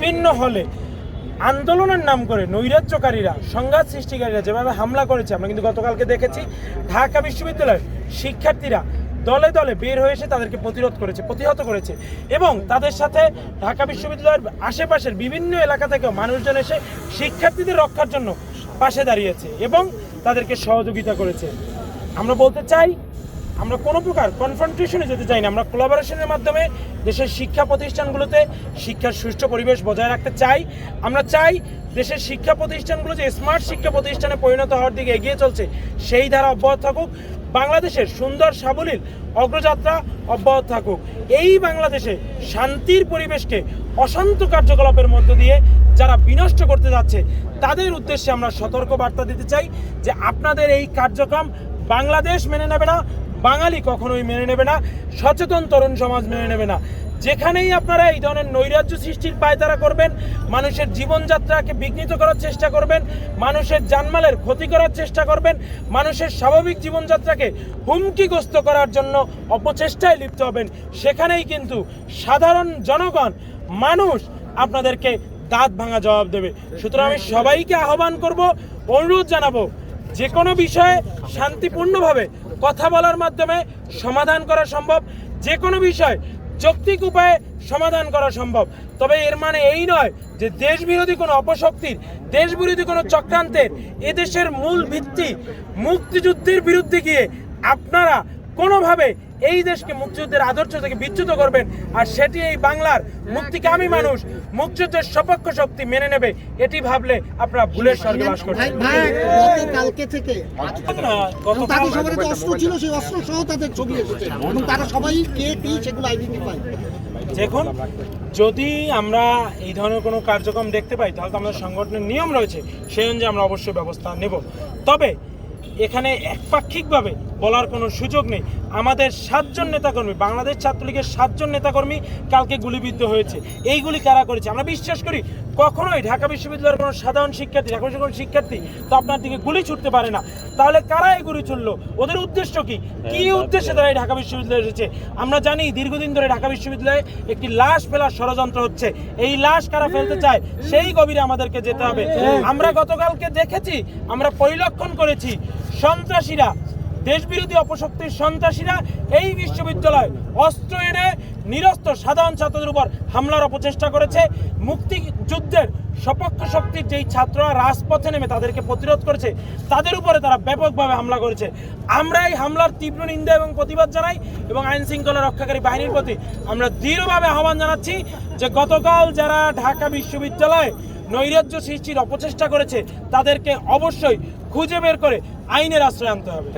বিভিন্ন হলে আন্দোলনের নাম করে নৈরাজ্যকারীরা, সংঘাত সৃষ্টিকারীরা যেভাবে হামলা করেছে আমরা কিন্তু গতকালকে দেখেছি। ঢাকা বিশ্ববিদ্যালয়ের শিক্ষার্থীরা দলে দলে বের হয়ে এসে তাদেরকে প্রতিহত করেছে এবং তাদের সাথে ঢাকা বিশ্ববিদ্যালয়ের আশেপাশের বিভিন্ন এলাকা থেকেও মানুষজন এসে শিক্ষার্থীদের রক্ষার জন্য পাশে দাঁড়িয়েছে এবং তাদেরকে সহযোগিতা করেছে। আমরা বলতে চাই, আমরা কোনো প্রকার কনফ্রন্টেশনে যেতে চাই না। আমরা কোলাবোরেশনের মাধ্যমে দেশের শিক্ষা প্রতিষ্ঠানগুলোতে শিক্ষার সুষ্ঠু পরিবেশ বজায় রাখতে চাই। আমরা চাই দেশের শিক্ষা প্রতিষ্ঠানগুলো যে স্মার্ট শিক্ষা প্রতিষ্ঠানে পরিণত হওয়ার দিকে এগিয়ে চলছে সেই ধারা অব্যাহত থাকুক। বাংলাদেশের সুন্দর সাবলীল অগ্রযাত্রা অব্যাহত থাকুক। এই বাংলাদেশে শান্তির পরিবেশকে অশান্ত কার্যকলাপের মধ্য দিয়ে যারা বিনষ্ট করতে যাচ্ছে তাদের উদ্দেশ্যে আমরা সতর্ক বার্তা দিতে চাই যে আপনাদের এই কার্যক্রম বাংলাদেশ মেনে নেবে না, বাঙালি কখনোই মেনে নেবে না, সচেতন তরুণ সমাজ মেনে নেবে না। যেখানেই আপনারা এই ধরনের নৈরাজ্য সৃষ্টির পায়তারা করবেন, মানুষের জীবনযাত্রাকে বিঘ্নিত করার চেষ্টা করবেন, মানুষের জানমালের ক্ষতি করার চেষ্টা করবেন, মানুষের স্বাভাবিক জীবনযাত্রাকে হুমকিগ্রস্ত করার জন্য অপচেষ্টায় লিপ্ত হবেন, সেখানেই কিন্তু সাধারণ জনগণ, মানুষ আপনাদেরকে দাঁত ভাঙা জবাব দেবে। সুতরাং আমি সবাইকে আহ্বান করব, অনুরোধ জানাবো, যে কোনো বিষয়ে শান্তিপূর্ণভাবে কথা বলার মাধ্যমে সমাধান করা সম্ভব, যে কোনো বিষয় যৌক্তিক উপায়ে সমাধান করা সম্ভব। তবে এর মানে এই নয় যে দেশবিরোধী কোনো অপশক্তির, দেশবিরোধী কোনো চক্রান্তের, এদেশের মূল ভিত্তি মুক্তিযুদ্ধের বিরুদ্ধে গিয়ে আপনারা কোনোভাবে এই দেশকে মুক্তিযুদ্ধের আদর্শ থেকে বিচ্যুত করবেন আর সেটি এই বাংলার মুক্তিকামী মানুষ, মুক্তিযুদ্ধের সপক্ষ শক্তি মেনে নেবে, এটি ভাবলে আপনারা ভুলের স্বর্গে বাস করছেন। কালকে থেকে অস্ত্র ছিল, সেই অস্ত্র সহ তাদের ছবি এসেছে এবং তারা সবাই কে কি সেগুলো আইডেন্টিফাই। দেখুন, যদি আমরা এই ধরনের কোনো কার্যক্রম দেখতে পাই তাহলে তো আমাদের সংগঠনের নিয়ম রয়েছে, সেই অনুযায়ী আমরা অবশ্যই ব্যবস্থা নেব। তবে এখানে একপাক্ষিকভাবে বলার কোনো সুযোগ নেই। আমাদের 7 জন নেতাকর্মী, বাংলাদেশ ছাত্রলীগের 7 জন নেতাকর্মী কালকে গুলিবিদ্ধ হয়েছে। এইগুলি কারা করেছে? আমরা বিশ্বাস করি কখনোই ঢাকা বিশ্ববিদ্যালয়ের কোনো সাধারণ শিক্ষার্থী, ঢাকা বিশ্ববিদ্যালয়ের কোনো শিক্ষার্থী তো আপনার দিকে গুলি ছুটতে পারে না। তাহলে কারা এই গুলি ছুটলো? ওদের উদ্দেশ্য কি? কী উদ্দেশ্যে তারা এই ঢাকা বিশ্ববিদ্যালয়ে এসেছে? আমরা জানি দীর্ঘদিন ধরে ঢাকা বিশ্ববিদ্যালয়ে একটি লাশ ফেলার ষড়যন্ত্র হচ্ছে। এই লাশ কারা ফেলতে চায় সেই গভীরে আমাদেরকে যেতে হবে। আমরা গতকালকে দেখেছি, আমরা পরিলক্ষণ করেছি, সন্ত্রাসীরা, দেশবিরোধী অপশক্তির সন্ত্রাসীরা এই বিশ্ববিদ্যালয় অস্ত্র এনে নিরস্ত্র সাধারণ ছাত্রদের উপর হামলার অপচেষ্টা করেছে। মুক্তিযুদ্ধের সপক্ষ শক্তির যেই ছাত্ররা রাজপথে নেমে তাদেরকে প্রতিরোধ করেছে তাদের উপরে তারা ব্যাপকভাবে হামলা করেছে। আমরা এই হামলার তীব্র নিন্দা এবং প্রতিবাদ জানাই এবং আইন শৃঙ্খলা রক্ষাকারী বাহিনীর প্রতি আমরা দৃঢ়ভাবে আহ্বান জানাচ্ছি যে গতকাল যারা ঢাকা বিশ্ববিদ্যালয়ে নৈরাজ্য সৃষ্টির অপচেষ্টা করেছে তাদেরকে অবশ্যই খুঁজে বের করে আইনের আশ্রয় আনতে হবে।